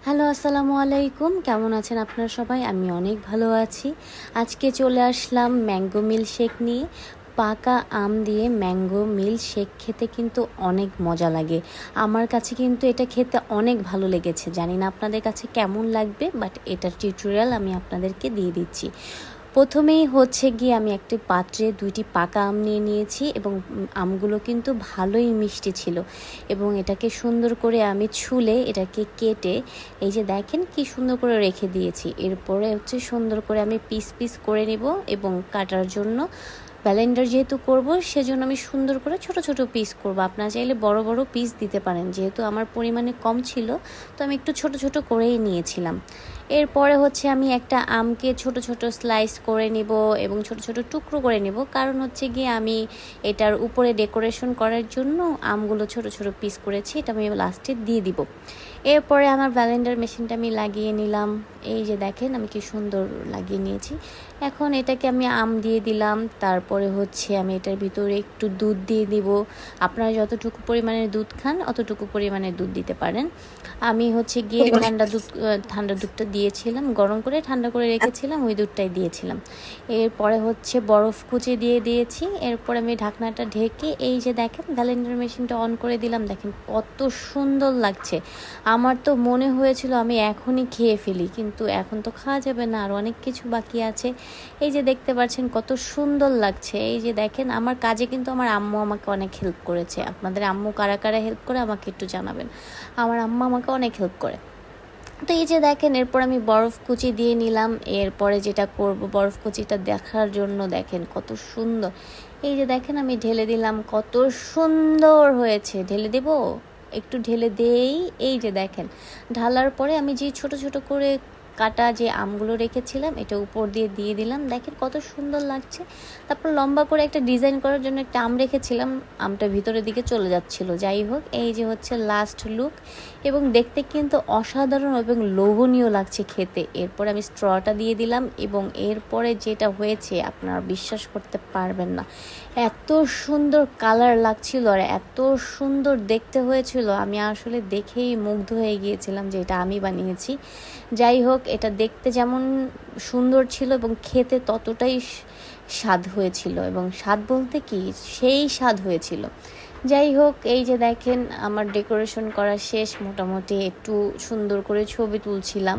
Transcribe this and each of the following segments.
Hello, আসসালামু আলাইকুম। কেমন আছেন আপনারা সবাই? আমি অনেক ভালো আছি। আজকে চলে আসলাম ম্যাঙ্গো মিল্কশেক নিয়ে। পাকা আম দিয়ে ম্যাঙ্গো মিল্কশেক খেতে কিন্তু অনেক মজা লাগে। আমার কাছে কিন্তু এটা খেতে অনেক ভালো লেগেছে। জানি না আপনাদের কাছে কেমন লাগবে, বাট এটার টিউটোরিয়াল আমি আপনাদেরকে দিয়ে দিচ্ছি। প্রথমেই হচ্ছে গিয়ে আমি একটি পাত্রে 2টি পাকা আম নিয়ে নিয়েছি এবং আমগুলো কিন্তু ভালোই মিষ্টি ছিল এবং এটাকে সুন্দর করে আমি ছুলে এটাকে কেটে এই যে দেখেন কি সুন্দর করে রেখে দিয়েছি। এরপরে হচ্ছে সুন্দর করে আমি পিস পিস করে নেব এবং কাটার জন্য ব্লেন্ডার যেহেতু করব সেজন্য আমি সুন্দর করে ছোট ছোট পিস করব। আপনারা চাইলে বড় বড় পিস দিতে পারেন, যেহেতু আমার পরিমাণে কম ছিল তো আমি একটু ছোট ছোট করেই নিয়েছিলাম। এরপরে হচ্ছে আমি একটা আমকে ছোট ছোট স্লাইস করে নিব এবং ছোট ছোট টুকরো করে নিব, কারণ হচ্ছে গিয়ে আমি এটার উপরে ডেকোরেশন করার জন্য আমগুলো ছোট ছোট পিস করেছি, এটা আমি লাস্টে দিয়ে দিব। এরপরে আমার ব্লেন্ডার মেশিনটা আমি লাগিয়ে নিলাম। এই যে দেখেন আমি কি সুন্দর লাগিয়ে নিয়েছি। এখন এটাকে আমি আম দিয়ে দিলাম, তারপরে হচ্ছে আমি এটার ভিতরে একটু দুধ দিয়ে দিব। আপনারা যতটুকু পরিমাণের দুধ খান অতটুকু পরিমাণের দুধ দিতে পারেন। আমি হচ্ছে গিয়ে ঠান্ডা দুধটা দিয়েছিলাম, গরম করে ঠান্ডা করে রেখেছিলাম, ওই দুধটাই দিয়েছিলাম। এরপরে হচ্ছে বরফ কুচি দিয়ে দিয়েছি। এরপরে আমি ঢাকনাটা ঢেকে এই যে দেখেন ব্লেন্ডার মেশিনটা অন করে দিলাম। দেখেন কত সুন্দর লাগছে। আমার তো মনে হয়েছিল আমি এখনই খেয়ে ফেলি, কিন্তু এখন তো খাওয়া যাবে না, আর অনেক কিছু বাকি আছে। এই যে দেখতে পাচ্ছেন কত সুন্দর লাগছে। এই যে দেখেন আমার কাজে কিন্তু আমার আম্মু আমাকে অনেক হেল্প করেছে। আপনাদের আম্মু কারা কারা হেল্প করে আমাকে একটু জানাবেন। আমার আম্মু আমাকে অনেক হেল্প করে। তো এই যে দেখেন এরপর আমি বরফ কুচি দিয়ে নিলাম। এরপরে যেটা করব, বরফ কুচিটা দেখার জন্য দেখেন কত সুন্দর। এই যে দেখেন আমি ঢেলে দিলাম, কত সুন্দর হয়েছে। ঢেলে দেব, একটু ঢেলে দেই। এই যে দেখেন ঢালার পরে আমি যে ছোট ছোট করে কাটা যে আমগুলো রেখেছিলাম এটা উপর দিয়ে দিয়ে দিলাম। দেখেন কত সুন্দর লাগছে। তারপর লম্বা করে একটা ডিজাইন করার জন্য একটা আম রেখেছিলাম, আমটা ভিতরের দিকে চলে যাচ্ছিল। যাই হোক, এই যে হচ্ছে লাস্ট লুক এবং দেখতে কিন্তু অসাধারণ এবং লোভনীয় লাগছে খেতে। এরপর আমি স্ট্রটা দিয়ে দিলাম এবং এরপরে যেটা হয়েছে আপনারা বিশ্বাস করতে পারবেন না, এত সুন্দর কালার লাগছিল আর এত সুন্দর দেখতে হয়েছিল, আমি আসলে দেখেই মুগ্ধ হয়ে গিয়েছিলাম যে এটা আমি বানিয়েছি। যাই হোক, এটা দেখতে যেমন সুন্দর ছিল এবং খেতে ততটাই স্বাদ হয়েছিল, এবং স্বাদ বলতে কি সেই স্বাদ হয়েছিল। যাই হোক, এই যে দেখেন আমার ডেকোরেশন করা শেষ। মোটামুটি একটু সুন্দর করে ছবি তুলছিলাম,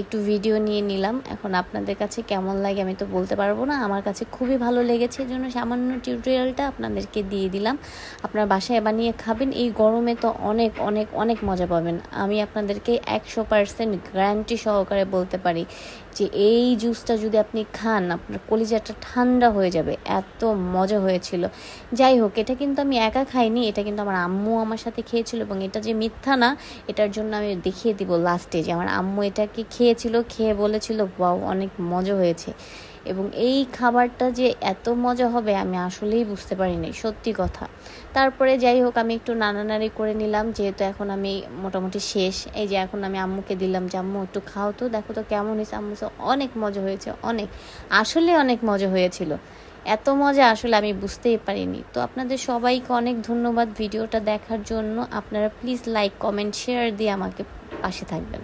একটু ভিডিও নিয়ে নিলাম। এখন আপনাদের কাছে কেমন লাগে আমি তো বলতে পারবো না, আমার কাছে খুবই ভালো লেগেছে, এই জন্য সামান্য টিউটোরিয়ালটা আপনাদেরকে দিয়ে দিলাম। আপনার বাসায় বানিয়ে খাবেন, এই গরমে তো অনেক অনেক অনেক মজা পাবেন। আমি আপনাদেরকে 100% গ্যারান্টি সহকারে বলতে পারি যে এই জুসটা যদি আপনি খান আপনার কলিজাটা ঠান্ডা হয়ে যাবে, এত মজা হয়েছিল। যাই হোক, এটা কিন্তু আমি একা খাইনি, এটা কিন্তু আমার আম্মু আমার সাথে খেয়েছিল এবং এটা যে মিথ্যা না এটার জন্য আমি দেখিয়ে দিব লাস্টে যে আমার আম্মু এটাকে খেয়েছিল, খেয়ে বলেছিল ওয়াও অনেক মজা হয়েছে। এবং এই খাবারটা যে এত মজা হবে আমি আসলেই বুঝতে পারিনি, সত্যি কথা। তারপরে যাই হোক আমি একটু নাড়ানাড়ি করে নিলাম, যেহেতু এখন আমি মোটামুটি শেষ। এই যে এখন আমি আম্মুকে দিলাম যে আম্মু একটু খাও তো, দেখো তো কেমন হয়েছে। আম্মু অনেক মজা হয়েছে, অনেক, আসলে অনেক মজা হয়েছিল। এত মজা আসলে আমি বুঝতেই পারিনি। তো আপনাদের সবাইকে অনেক ধন্যবাদ ভিডিওটা দেখার জন্য। আপনারা প্লিজ লাইক কমেন্ট শেয়ার দিয়ে আমাকে পাশে থাকবেন।